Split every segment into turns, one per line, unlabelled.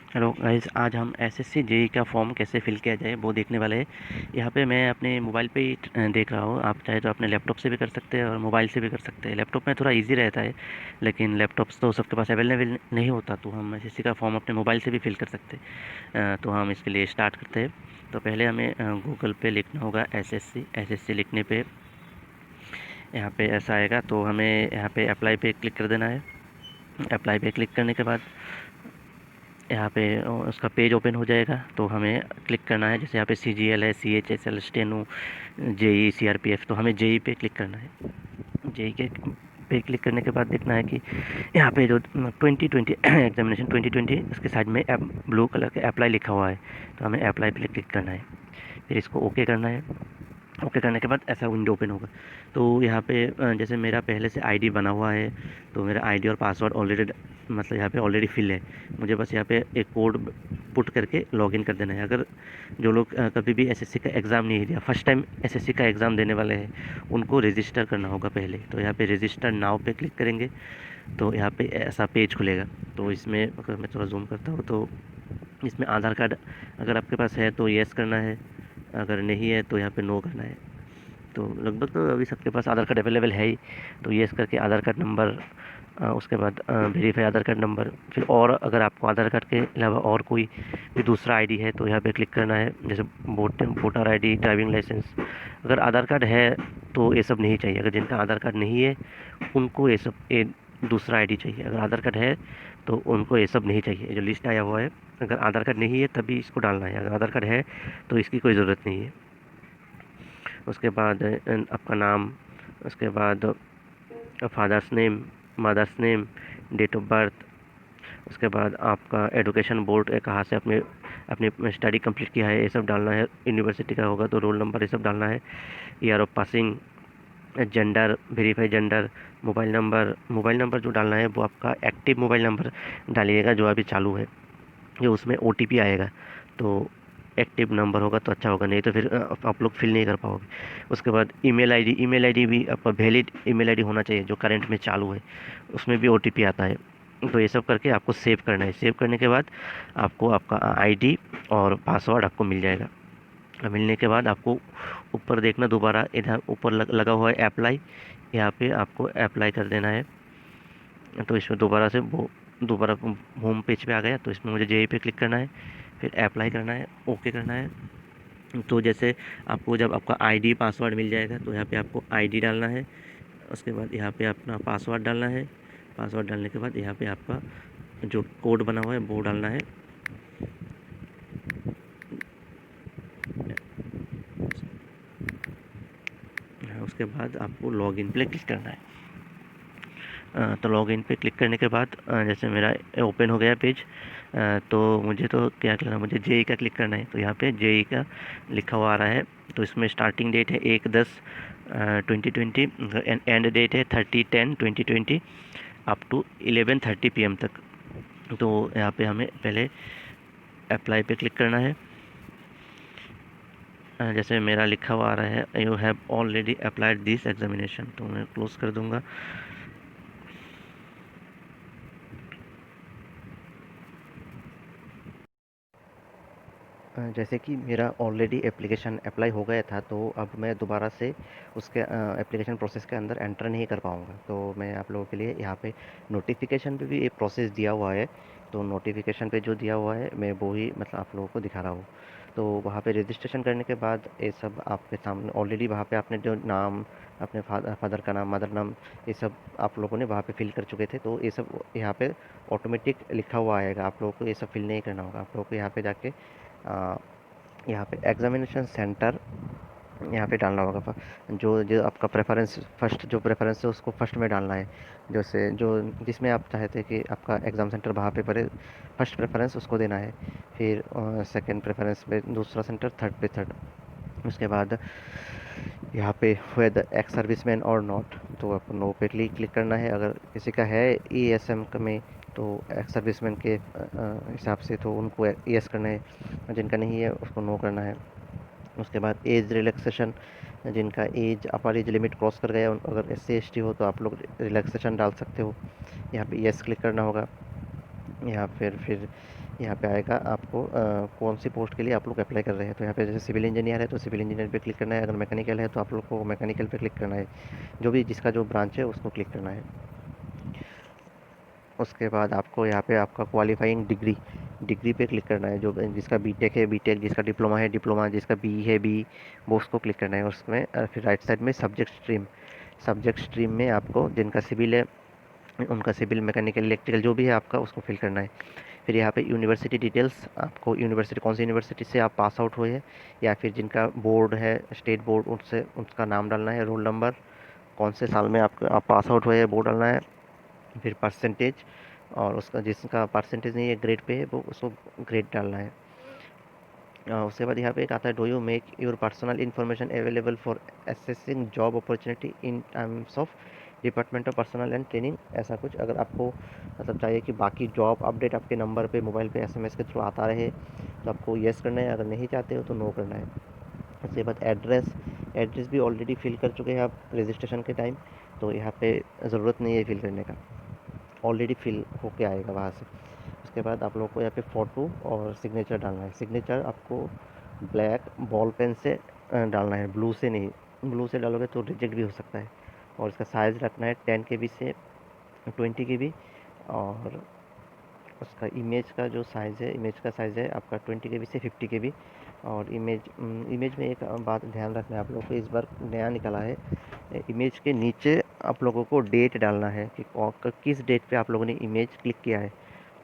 Hello guys, आज हम SSC JE का फॉर्म कैसे फिल किया जाए वो देखने वाले हैं। यहाँ पे मैं अपने मोबाइल पे ही देख रहा हूँ। आप चाहे तो अपने लैपटॉप से भी कर सकते हैं और मोबाइल से भी कर सकते हैं। लैपटॉप में थोड़ा इजी रहता है, लेकिन लैपटॉप्स तो सबके पास अवेलेबल नहीं होता, तो हम एसएससी का फॉर्म अपने मोबाइल से भी फिल कर सकते हैं। तो हम इसके लिए स्टार्ट करते हैं। तो पहले हमें गूगल पे लिखना होगा एसएससी। एसएससी लिखने पे यहाँ पे ऐसा आएगा, तो हमें यहाँ पे अप्लाई पे क्लिक कर देना है। अप्लाई पे क्लिक करने के बाद यहाँ पे उसका पेज ओपन हो जाएगा, तो हमें क्लिक करना है। जैसे यहाँ पे CGL है, CHSL, स्टेनो, जेई, CRPF, तो हमें जेई पे क्लिक करना है। जेई के पे क्लिक करने के बाद देखना है कि यहाँ पे जो 2020 एग्जामिनेशन 2020, उसके साइड में ब्लू कलर के अप्लाई लिखा हुआ है, तो हमें अप्लाई पे क्लिक करना है। फिर इसको ओके करना है। ओके करने के बाद ऐसा विंडो ओपन होगा। तो यहाँ पे जैसे मेरा पहले से आईडी बना हुआ है, तो मेरा आईडी और पासवर्ड ऑलरेडी, मतलब यहाँ पे ऑलरेडी फिल है। मुझे बस यहाँ पे एक कोड पुट करके लॉगिन कर देना है। अगर जो लोग कभी भी एसएससी का एग्ज़ाम नहीं दिया, फर्स्ट टाइम एसएससी का एग्ज़ाम देने वाले हैं, उनको रजिस्टर करना होगा पहले। तो यहाँ पे रजिस्टर नाउ पे क्लिक करेंगे, तो यहाँ पे ऐसा पेज खुलेगा। तो इसमें अगर मैं थोड़ा जूम करता हूँ, तो इसमें आधार कार्ड अगर आपके पास है तो येस करना है, अगर नहीं है तो यहाँ पे नो करना है। तो लगभग तो अभी सबके पास आधार कार्ड अवेलेबल है ही, तो येस करके आधार कार्ड नंबर, उसके बाद वेरीफाई आधार कार्ड नंबर। फिर और अगर आपको आधार कार्ड के अलावा और कोई भी दूसरा आईडी है तो यहाँ पे क्लिक करना है, जैसे वोटर आईडी, ड्राइविंग लाइसेंस। अगर आधार कार्ड है तो ये सब नहीं चाहिए। अगर जिनका आधार कार्ड नहीं है उनको ये दूसरा आईडी चाहिए। अगर आधार कार्ड है तो उनको ये सब नहीं चाहिए। जो लिस्ट आया हुआ है, अगर आधार कार्ड नहीं है तभी इसको डालना है, अगर आधार कार्ड है तो इसकी कोई ज़रूरत नहीं है। उसके बाद आपका नाम, उसके बाद father's name, mother's name, date of birth. उसके बाद आपका एजुकेशन बोर्ड कहाँ से अपने अपनी स्टडी कंप्लीट किया है, ये सब डालना है। यूनिवर्सिटी का होगा तो रोल नंबर, ये सब डालना है। Year of passing, gender, verify gender. Mobile number जो डालना है वो आपका एक्टिव मोबाइल नंबर डालिएगा जो अभी चालू है, जो उसमें OTP आएगा। तो एक्टिव नंबर होगा तो अच्छा होगा, नहीं तो फिर आप लोग फिल नहीं कर पाओगे। उसके बाद ईमेल आईडी भी आपका वैलिड ईमेल आईडी होना चाहिए जो करंट में चालू है, उसमें भी OTP आता है। तो ये सब करके आपको सेव करना है। सेव करने के बाद आपको आपका आईडी और पासवर्ड आपको मिल जाएगा। मिलने के बाद आपको ऊपर देखना, दोबारा इधर ऊपर लगा हुआ है अप्लाई, यहाँ पे आपको अप्लाई कर देना है। तो इसमें दोबारा से वो दोबारा होम पेज पे आ गया, तो इसमें मुझे जेई पे क्लिक करना है, फिर अप्लाई करना है, ओके करना है। तो जैसे आपको जब आपका आईडी पासवर्ड मिल जाएगा तो यहाँ पे आपको आईडी डालना है। उसके बाद यहाँ पे अपना पासवर्ड डालना है। पासवर्ड डालने के बाद यहाँ पे आपका जो कोड बना हुआ है वो डालना है। उसके बाद आपको लॉगिन पे क्लिक करना है। तो लॉगिन पे क्लिक करने के बाद जैसे मेरा ओपन हो गया पेज, तो मुझे तो क्या करना है, मुझे जेई का क्लिक करना है। तो यहाँ पे जेई का लिखा हुआ आ रहा है। तो इसमें स्टार्टिंग डेट है 1/10/2020, एंड डेट है 30/10/2020, अप टू 11:30 PM तक। तो यहाँ पे हमें पहले अप्लाई पे क्लिक करना है। जैसे मेरा लिखा हुआ आ रहा है you have already applied this examination, तो मैं क्लोज कर दूंगा। जैसे कि मेरा ऑलरेडी एप्लीकेशन अप्लाई हो गया था, तो अब मैं दोबारा से उसके एप्लीकेशन प्रोसेस के अंदर एंटर नहीं कर पाऊँगा। तो मैं आप लोगों के लिए यहाँ पे नोटिफिकेशन पे भी एक प्रोसेस दिया हुआ है। तो नोटिफिकेशन पे जो दिया हुआ है मैं वो ही मतलब आप लोगों को दिखा रहा हूँ। तो वहाँ पे रजिस्ट्रेशन करने के बाद ये सब आपके सामने ऑलरेडी, वहाँ पे आपने जो नाम, अपने फादर का नाम, मदर नाम, ये सब आप लोगों ने वहाँ पे फिल कर चुके थे। तो ये सब यहाँ पे ऑटोमेटिक लिखा हुआ आएगा, आप लोगों को ये सब फिल नहीं करना होगा। आप लोगों को यहाँ पे जाके अ, यहाँ पे एग्जामिनेशन सेंटर यहाँ पे डालना होगा। जो जो आपका प्रेफरेंस, फर्स्ट जो प्रेफरेंस है उसको फर्स्ट में डालना है। जैसे जो जिसमें आप चाहते हैं कि आपका एग्ज़ाम सेंटर वहाँ पे पड़े, फर्स्ट प्रेफरेंस उसको देना है। फिर सेकंड प्रेफरेंस पे दूसरा सेंटर, थर्ड पे थर्ड। उसके बाद यहाँ पे वेदर एक्स सर्विसमैन और नॉट, तो आपको नो पे क्लिक करना है। अगर किसी का है ESM में तो एक्स सर्विसमैन के हिसाब से तो उनको यस करना है, जिनका नहीं है उसको नो करना है। उसके बाद एज रिलैक्सेशन, जिनका age upper age limit cross कर गया, अगर SC ST हो तो आप लोग रिलैक्सेशन डाल सकते हो। यहाँ पे यस क्लिक करना होगा। यहाँ फिर यहाँ पे आएगा आपको कौन सी पोस्ट के लिए आप लोग अप्लाई कर रहे हैं। तो यहाँ पे जैसे सिविल इंजीनियर है तो सिविल इंजीनियर पे क्लिक करना है, अगर मैकेनिकल है तो आप लोग को मैकेनिकल पे क्लिक करना है, जो भी जिसका जो ब्रांच है उसको क्लिक करना है। उसके बाद आपको यहाँ पे आपका क्वालिफाइंग डिग्री डिग्री पे क्लिक करना है, जो जिसका बीटेक है बीटेक, जिसका डिप्लोमा है डिप्लोमा, जिसका बी है बी, वो उसको क्लिक करना है। उसमें फिर राइट साइड में सब्जेक्ट स्ट्रीम में आपको जिनका सिविल है उनका सिविल, मैकेनिकल, इलेक्ट्रिकल जो भी है आपका उसको फिल करना है। फिर यहाँ पे यूनिवर्सिटी डिटेल्स, आपको यूनिवर्सिटी कौन सी यूनिवर्सिटी से आप पास आउट हुए हैं, या फिर जिनका बोर्ड है स्टेट बोर्ड उनसे उसका नाम डालना है, रोल नंबर, कौन से साल में आप पास आउट हुए हैं वो डालना है। फिर परसेंटेज, और उसका जिसका परसेंटेज नहीं है ग्रेड पे है वो उसको ग्रेड डालना है। उसके बाद यहाँ पे एक आता है, do you make your personal information available for assessing job opportunity in terms of department of personal and training, ऐसा कुछ। अगर आपको मतलब चाहिए कि बाकी जॉब अपडेट आपके नंबर पे मोबाइल पे एसएमएस के थ्रू आता रहे तो आपको येस करना है, अगर नहीं चाहते हो तो नो करना है। उसके बाद एड्रेस भी ऑलरेडी फिल कर चुके हैं आप रजिस्ट्रेशन के टाइम, तो यहाँ पे ज़रूरत नहीं है फिल करने का, ऑलरेडी फिल होके आएगा वहाँ से। उसके बाद आप लोगों को यहाँ पे फ़ोटो और सिग्नेचर डालना है। सिग्नेचर आपको ब्लैक बॉल पेन से डालना है, ब्लू से नहीं। ब्लू से डालोगे तो रिजेक्ट भी हो सकता है। और इसका साइज़ रखना है 10 KB से 20 KB। और उसका इमेज का साइज़ है आपका 20 KB से 50 KB। और इमेज में एक बात ध्यान रखना है आप लोगों को, इस बार नया निकला है, इमेज के नीचे आप लोगों को डेट डालना है कि किस डेट पे आप लोगों ने इमेज क्लिक किया है।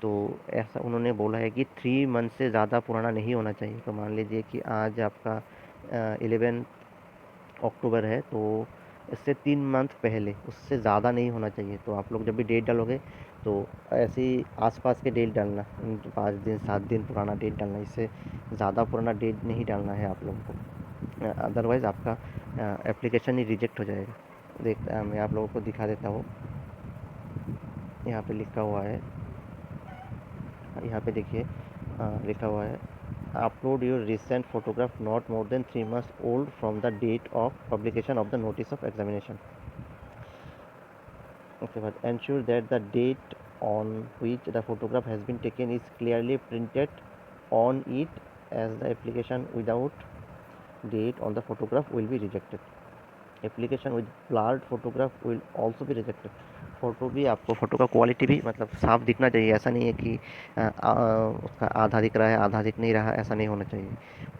तो ऐसा उन्होंने बोला है कि 3 मंथ से ज़्यादा पुराना नहीं होना चाहिए। तो मान लीजिए कि आज आपका 11 अक्टूबर है, तो इससे 3 मंथ पहले, उससे ज़्यादा नहीं होना चाहिए। तो आप लोग जब भी डेट डालोगे तो ऐसे ही आसपास के डेट डालना, 5 दिन 7 दिन पुराना डेट डालना, इससे ज़्यादा पुराना डेट नहीं डालना है आप लोगों को, अदरवाइज़ आपका एप्लीकेशन ही रिजेक्ट हो जाएगा। मैं आप लोगों को दिखा देता हूँ, यहाँ पे लिखा हुआ है, यहाँ पे देखिए लिखा हुआ है, upload your recent photograph not more than 3 months old from the date of publication of the notice of examination. उसके बाद ensure that the date on which the photograph has been taken is clearly printed on it, as the application without date on the photograph will be rejected. Application with blurred photograph will also be rejected. Photo भी आपको, photo का quality भी मतलब साफ दिखना चाहिए, ऐसा नहीं है कि उसका आधा दिख रहा है आधा दिख नहीं रहा, ऐसा नहीं होना चाहिए,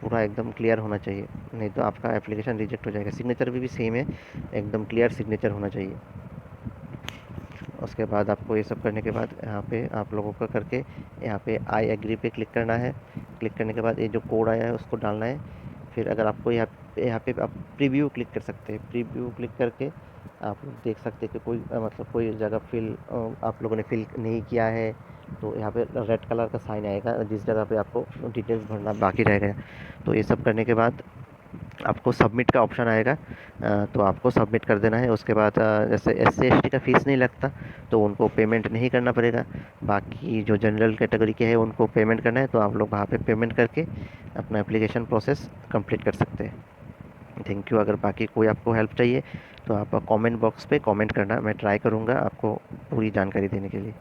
पूरा एकदम क्लियर होना चाहिए, नहीं तो आपका एप्लीकेशन रिजेक्ट हो जाएगा। सिग्नेचर भी सेम है, एकदम क्लियर सिग्नेचर होना चाहिए। उसके बाद आपको ये सब करने के बाद यहाँ पे आप लोगों का करके यहाँ पे आई एग्री पे क्लिक करना है। क्लिक करने के बाद ये जो कोड आया है उसको डालना है। फिर अगर आपको यहाँ पे आप प्रीव्यू क्लिक कर सकते हैं, प्रीव्यू क्लिक करके आप लोग देख सकते हैं कि कोई मतलब कोई जगह आप लोगों ने फिल नहीं किया है, तो यहाँ पे रेड कलर का साइन आएगा जिस जगह पे आपको डिटेल्स भरना बाकी रह गया। तो ये सब करने के बाद आपको सबमिट का ऑप्शन आएगा, तो आपको सबमिट कर देना है। उसके बाद जैसे SC ST का फ़ीस नहीं लगता तो उनको पेमेंट नहीं करना पड़ेगा, बाकी जो जनरल कैटेगरी के हैं उनको पेमेंट करना है, तो आप लोग वहाँ पे पेमेंट करके अपना एप्लीकेशन प्रोसेस कंप्लीट कर सकते हैं। Thank you. अगर बाकी कोई आपको हेल्प चाहिए तो आप कमेंट बॉक्स पे कमेंट करना, मैं ट्राई करूँगा आपको पूरी जानकारी देने के लिए।